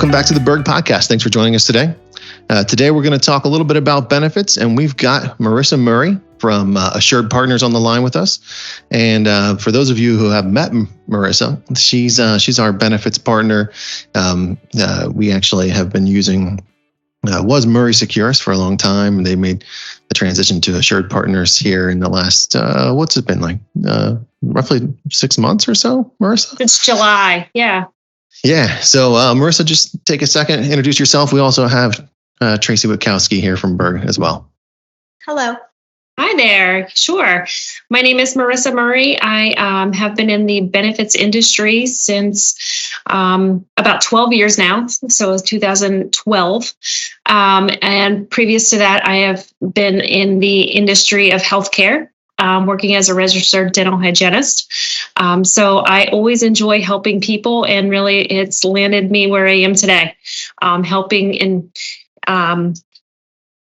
Welcome back to the Berg podcast. Thanks for joining us today. Today, we're going to talk a little bit about benefits, and we've got Marissa Murray from Assured Partners on the line with us. And for those of you who have met Marissa, she's our benefits partner. We actually have been using was Murray Securus for a long time. They made the transition to Assured Partners here in the last, what's it been like? Roughly 6 months or so, Marissa? It's July, yeah. Yeah. So Marissa, just take a second, introduce yourself. We also have Tracy Witkowski here from Berg as well. Hello. Hi there. Sure. My name is Marissa Murray. I have been in the benefits industry since about 12 years now. So it was 2012. And previous to that, I have been in the industry of healthcare, working as a registered dental hygienist. So I always enjoy helping people, and really it's landed me where I am today, helping and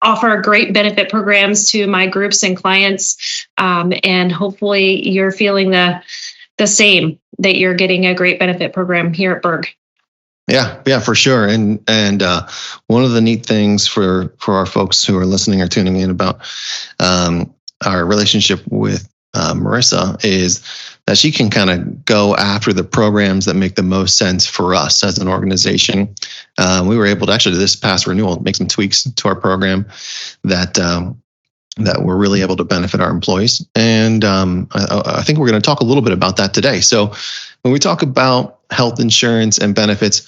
offer great benefit programs to my groups and clients. And hopefully you're feeling the same, that you're getting a great benefit program here at Berg. Yeah, for sure. And one of the neat things for our folks who are listening or tuning in about our relationship with Marissa is that she can kind of go after the programs that make the most sense for us as an organization. We were able to actually, this past renewal, make some tweaks to our program that we're really able to benefit our employees. And I think we're going to talk a little bit about that today. So when we talk about health insurance and benefits,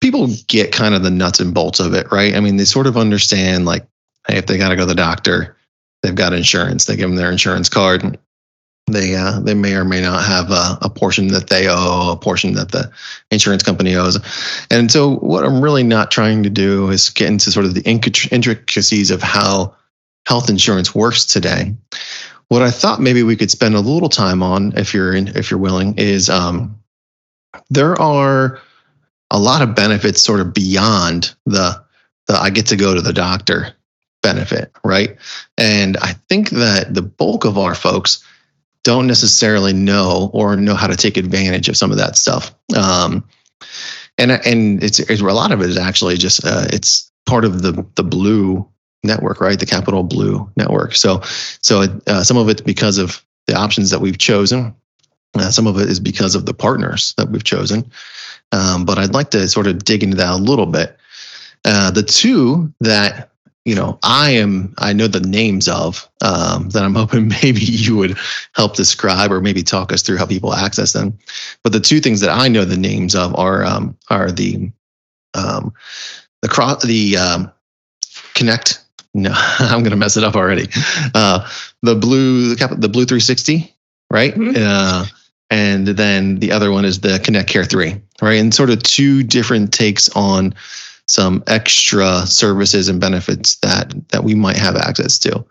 people get kind of the nuts and bolts of it, right? I mean, they sort of understand, like, hey, if they got to go to the doctor, they've got insurance. They give them their insurance card. They may or may not have a portion that they owe, a portion that the insurance company owes. And so what I'm really not trying to do is get into sort of the intricacies of how health insurance works today. What I thought maybe we could spend a little time on, if you're willing, is there are a lot of benefits sort of beyond the I get to go to the doctor benefit, right? And I think that the bulk of our folks don't necessarily know how to take advantage of some of that stuff. And it's a lot of it is actually just it's part of the Blue network, right? The Capital Blue network. So some of it's because of the options that we've chosen. Some of it is because of the partners that we've chosen. But I'd like to sort of dig into that a little bit. The two that I know the names of that I'm hoping maybe you would help describe or maybe talk us through how people access them. But the two things that I know the names of are the Connect. No, I'm going to mess it up already. The Blue 360, right? Mm-hmm. And then the other one is the Connect Care 3, right? And sort of two different takes on some extra services and benefits that we might have access to.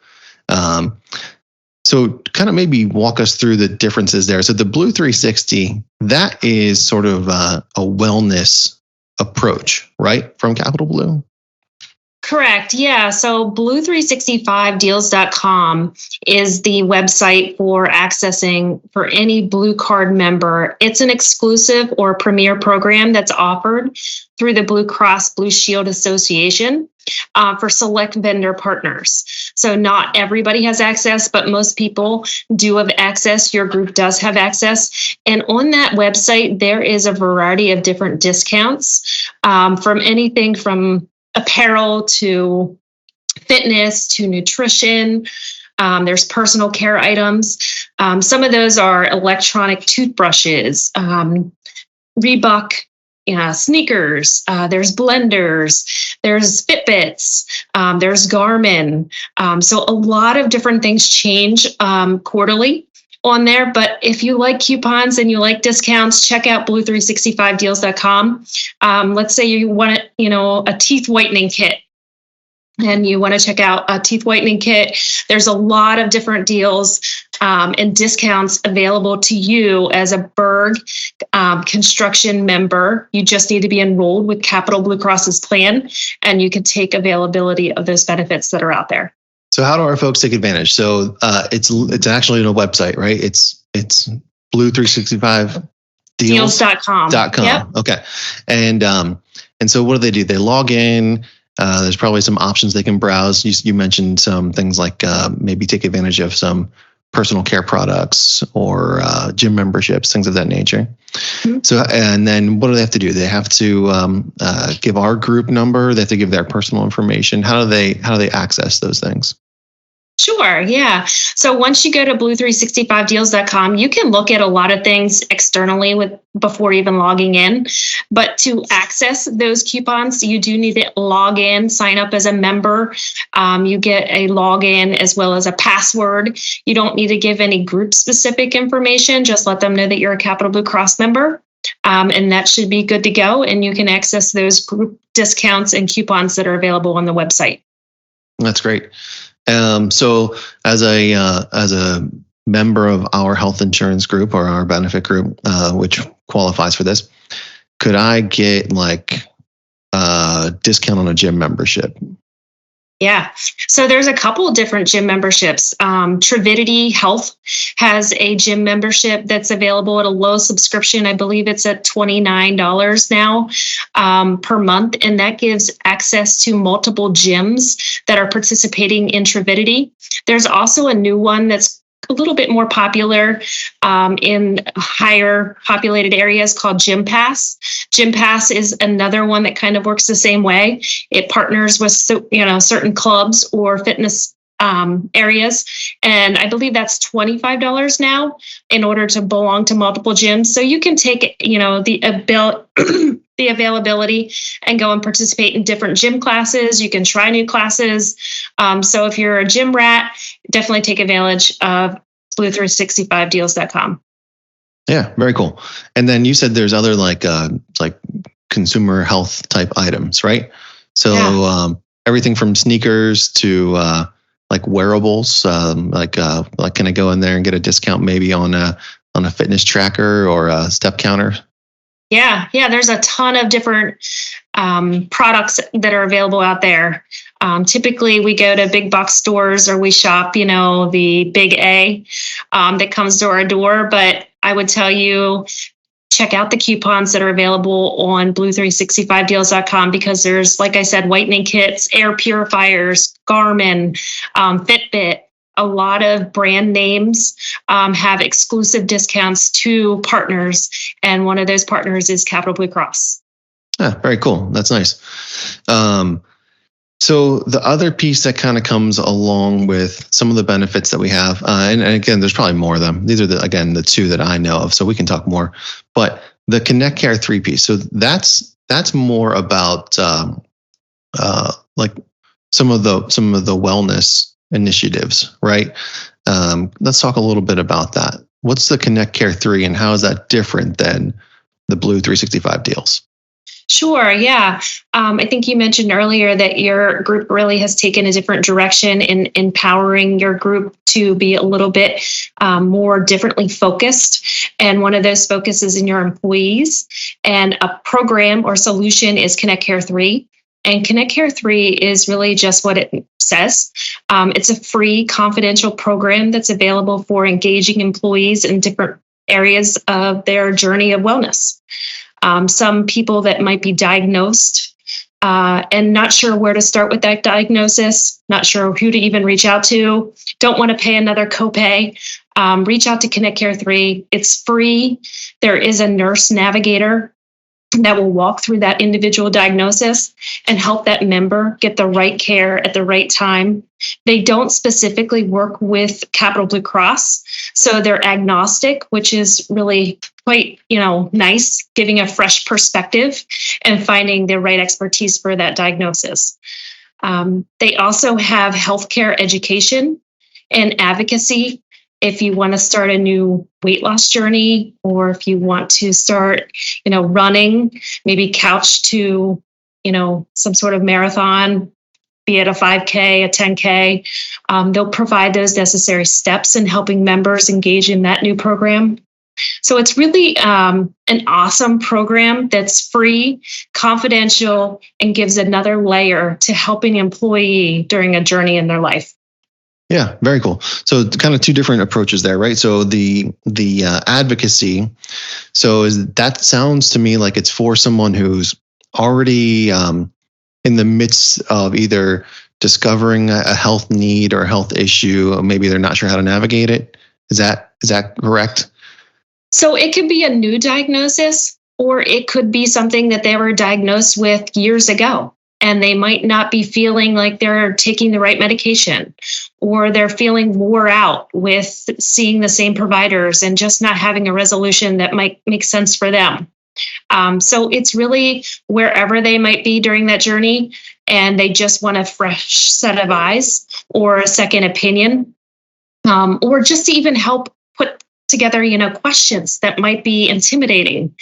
So kind of maybe walk us through the differences there. So the Blue 360, that is sort of a wellness approach, right? From Capital Blue? Correct. Yeah. So blue365deals.com is the website for accessing for any Blue Card member. It's an exclusive or premier program that's offered through the Blue Cross Blue Shield Association for select vendor partners. So not everybody has access, but most people do have access. Your group does have access. And on that website, there is a variety of different discounts from anything from apparel to fitness to nutrition. There's personal care items. Some of those are electronic toothbrushes, Reebok sneakers. There's blenders. There's Fitbits. There's Garmin. So a lot of different things change quarterly on there. But if you like coupons and you like discounts, check out blue365deals.com. Let's say you want a teeth whitening kit, and you want to check out a teeth whitening kit. There's a lot of different deals and discounts available to you as a Berg construction member. You just need to be enrolled with Capital Blue Cross's plan, and you can take availability of those benefits that are out there. So how do our folks take advantage? So it's actually on a website, right? It's Blue365 Deals.com. Yep. Okay. And And so what do? They log in. There's probably some options they can browse. You mentioned some things like maybe take advantage of some personal care products or gym memberships, things of that nature. Mm-hmm. So, and then what do they have to do? They have to give our group number. They have to give their personal information. How do they access those things? Sure. Yeah. So once you go to blue365deals.com, you can look at a lot of things externally before even logging in. But to access those coupons, you do need to log in, sign up as a member. You get a login as well as a password. You don't need to give any group specific information. Just let them know that you're a Capital Blue Cross member. And that should be good to go. And you can access those group discounts and coupons that are available on the website. That's great. So as a member of our health insurance group or our benefit group, which qualifies for this, could I get like a discount on a gym membership? Yeah. So there's a couple of different gym memberships. Trividity Health has a gym membership that's available at a low subscription. I believe it's at $29 now per month. And that gives access to multiple gyms that are participating in Trividity. There's also a new one that's a little bit more popular in higher populated areas called Gym Pass. Gym Pass is another one that kind of works the same way. It partners with certain clubs or fitness areas, and I believe that's $25 now in order to belong to multiple gyms. So you can take the availability and go and participate in different gym classes. You can try new classes. So if you're a gym rat, definitely take advantage of blue365deals.com. Yeah, very cool. And then you said there's other like consumer health type items, right? So everything from sneakers to like wearables, like can I go in there and get a discount maybe on a fitness tracker or a step counter? Yeah. There's a ton of different products that are available out there. Typically, we go to big box stores or we shop, the big A that comes to our door. But I would tell you, check out the coupons that are available on blue365deals.com because there's, like I said, whitening kits, air purifiers, Garmin, Fitbit. A lot of brand names have exclusive discounts to partners, and one of those partners is Capital Blue Cross. Ah, very cool. That's nice. So the other piece that kind of comes along with some of the benefits that we have, and again, there's probably more of them. These are the two that I know of, so we can talk more. But the Connect Care 3 piece, so that's more about like some of the wellness initiatives, right? Let's talk a little bit about that. What's the Connect Care 3 and how is that different than the Blue 365 deals? Sure. Yeah. I think you mentioned earlier that your group really has taken a different direction in empowering your group to be a little bit more differently focused. And one of those focuses in your employees. And a program or solution is Connect Care 3. And Connect Care 3 is really just what it says. It's a free, confidential program that's available for engaging employees in different areas of their journey of wellness. Some people that might be diagnosed and not sure where to start with that diagnosis, not sure who to even reach out to, don't want to pay another copay, reach out to Connect Care 3. It's free. There is a nurse navigator that will walk through that individual diagnosis and help that member get the right care at the right time. They don't specifically work with Capital Blue Cross, so they're agnostic, which is really quite, nice, giving a fresh perspective and finding the right expertise for that diagnosis. They also have healthcare education and advocacy. If you want to start a new weight loss journey, or if you want to start, running, maybe couch to, some sort of marathon, be it a 5K, a 10K, they'll provide those necessary steps in helping members engage in that new program. So it's really an awesome program that's free, confidential, and gives another layer to helping an employee during a journey in their life. Yeah, very cool. So kind of two different approaches there, right? So the advocacy, that sounds to me like it's for someone who's already in the midst of either discovering a health need or a health issue, or maybe they're not sure how to navigate it. Is that correct? So it could be a new diagnosis, or it could be something that they were diagnosed with years ago, and they might not be feeling like they're taking the right medication, or they're feeling wore out with seeing the same providers and just not having a resolution that might make sense for them. So it's really wherever they might be during that journey, and they just want a fresh set of eyes or a second opinion, or just to even help put together, questions that might be intimidating,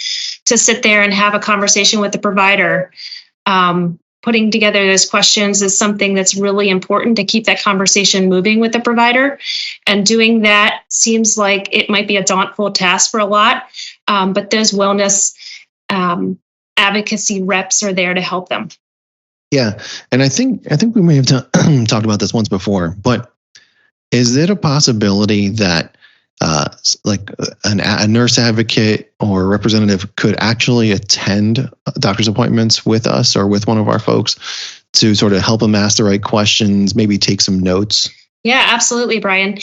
to sit there and have a conversation with the provider. Putting together those questions is something that's really important to keep that conversation moving with the provider. And doing that seems like it might be a daunting task for a lot, but those wellness advocacy reps are there to help them. Yeah, and I think we may have talked about this once before, but is it a possibility that like a nurse advocate or representative could actually attend doctor's appointments with us or with one of our folks to sort of help them ask the right questions, maybe take some notes? Yeah, absolutely, Bryan.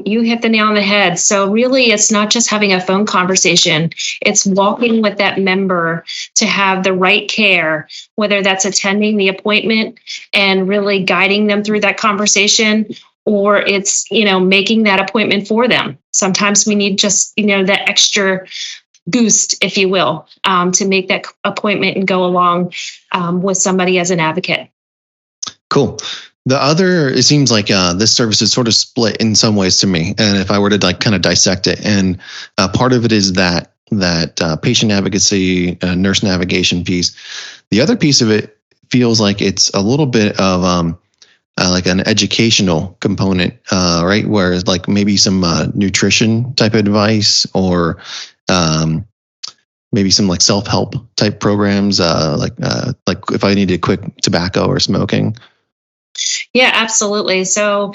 You hit the nail on the head. So really, it's not just having a phone conversation. It's walking with that member to have the right care, whether that's attending the appointment and really guiding them through that conversation, or it's, making that appointment for them. Sometimes we need just, that extra boost, if you will, to make that appointment and go along with somebody as an advocate. Cool. It seems like this service is sort of split in some ways to me. And if I were to kind of dissect it, and part of it is that patient advocacy, nurse navigation piece. The other piece of it feels like it's a little bit of like an educational component, right? Where like maybe some nutrition type advice, or maybe some like self-help type programs, like if I needed to quit tobacco or smoking. Yeah, absolutely. So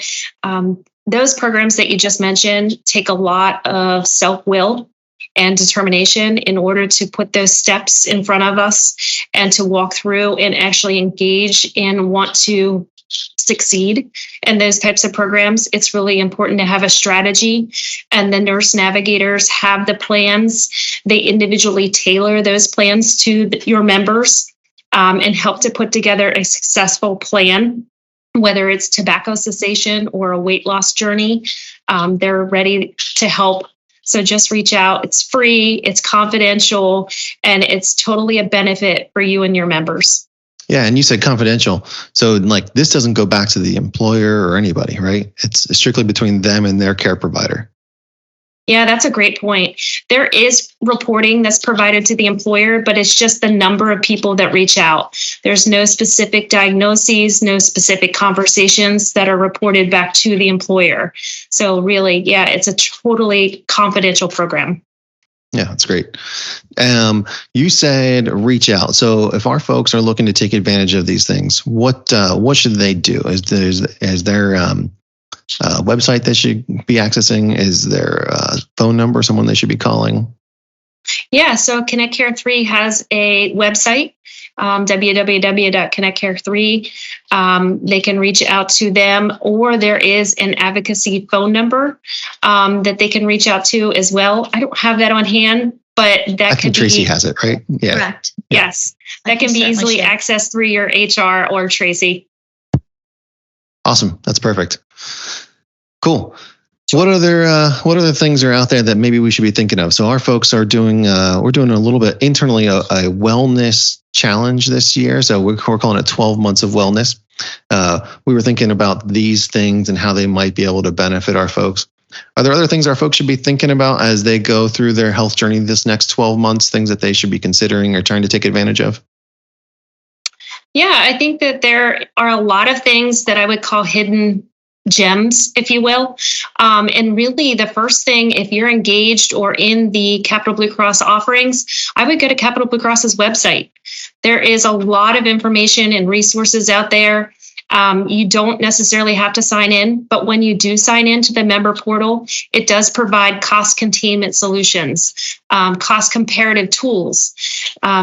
those programs that you just mentioned take a lot of self-will and determination in order to put those steps in front of us and to walk through and actually engage and want to succeed in those types of programs. It's really important to have a strategy, and the nurse navigators have the plans. They individually tailor those plans to your members and help to put together a successful plan. Whether it's tobacco cessation or a weight loss journey, they're ready to help. So just reach out. It's free, it's confidential, and it's totally a benefit for you and your members. Yeah, and you said confidential. So like this doesn't go back to the employer or anybody, right? It's strictly between them and their care provider. Yeah, that's a great point. There is reporting that's provided to the employer, but it's just the number of people that reach out. There's no specific diagnoses, no specific conversations that are reported back to the employer. So really, yeah, it's a totally confidential program. Yeah, that's great. You said reach out. So if our folks are looking to take advantage of these things, what should they do? Is there website they should be accessing? Is there a phone number, someone they should be calling? Yeah, so Connect Care 3 has a website, www.connectcare3. They can reach out to them, or there is an advocacy phone number that they can reach out to as well. I don't have that on hand, but that could be. Tracy has it, right? Yeah. Correct. Yeah. Yes. That can be easily accessed through your HR or Tracy. Awesome. That's perfect. Cool. What other things are out there that maybe we should be thinking of? So our folks are doing, we're doing a little bit internally a wellness challenge this year. So we're calling it 12 months of wellness. We were thinking about these things and how they might be able to benefit our folks. Are there other things our folks should be thinking about as they go through their health journey this next 12 months, things that they should be considering or trying to take advantage of? Yeah, I think that there are a lot of things that I would call hidden gems, if you will. And really the first thing, if you're engaged or in the Capital Blue Cross offerings, I would go to Capital Blue Cross's website. There is a lot of information and resources out there. You don't necessarily have to sign in, but when you do sign into the member portal, it does provide cost containment solutions, cost comparative tools,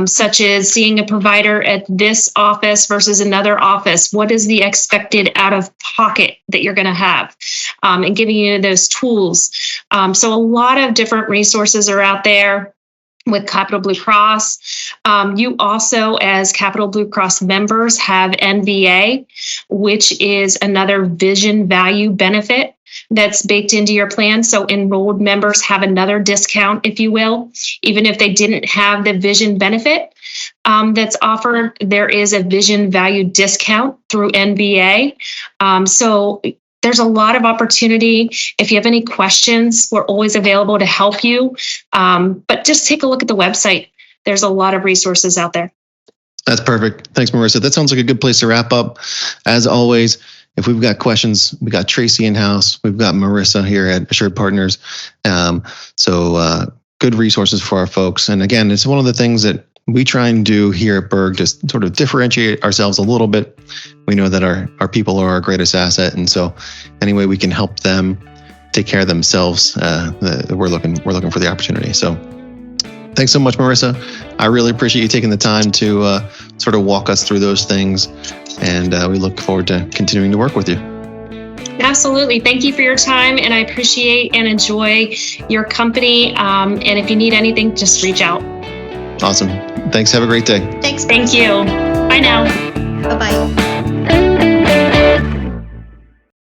such as seeing a provider at this office versus another office. What is the expected out of pocket that you're going to have, and giving you those tools. So a lot of different resources are out there with Capital Blue Cross. You also, as Capital Blue Cross members, have NVA, which is another vision value benefit that's baked into your plan. So enrolled members have another discount, if you will, even if they didn't have the vision benefit that's offered. There is a vision value discount through NVA. So there's a lot of opportunity. If you have any questions, we're always available to help you. But just take a look at the website. There's a lot of resources out there. That's perfect. Thanks, Marissa. That sounds like a good place to wrap up. As always, if we've got questions, we got Tracy in-house. We've got Marissa here at Assured Partners. So good resources for our folks. And again, it's one of the things that we try and do here at Berg to sort of differentiate ourselves a little bit. We know that our people are our greatest asset. And so any way we can help them take care of themselves, we're looking for the opportunity. So thanks so much, Marissa. I really appreciate you taking the time to sort of walk us through those things. And we look forward to continuing to work with you. Absolutely. Thank you for your time. And I appreciate and enjoy your company. And if you need anything, just reach out. Awesome. Thanks. Have a great day. Thanks. Thank you. Bye now. Bye-bye.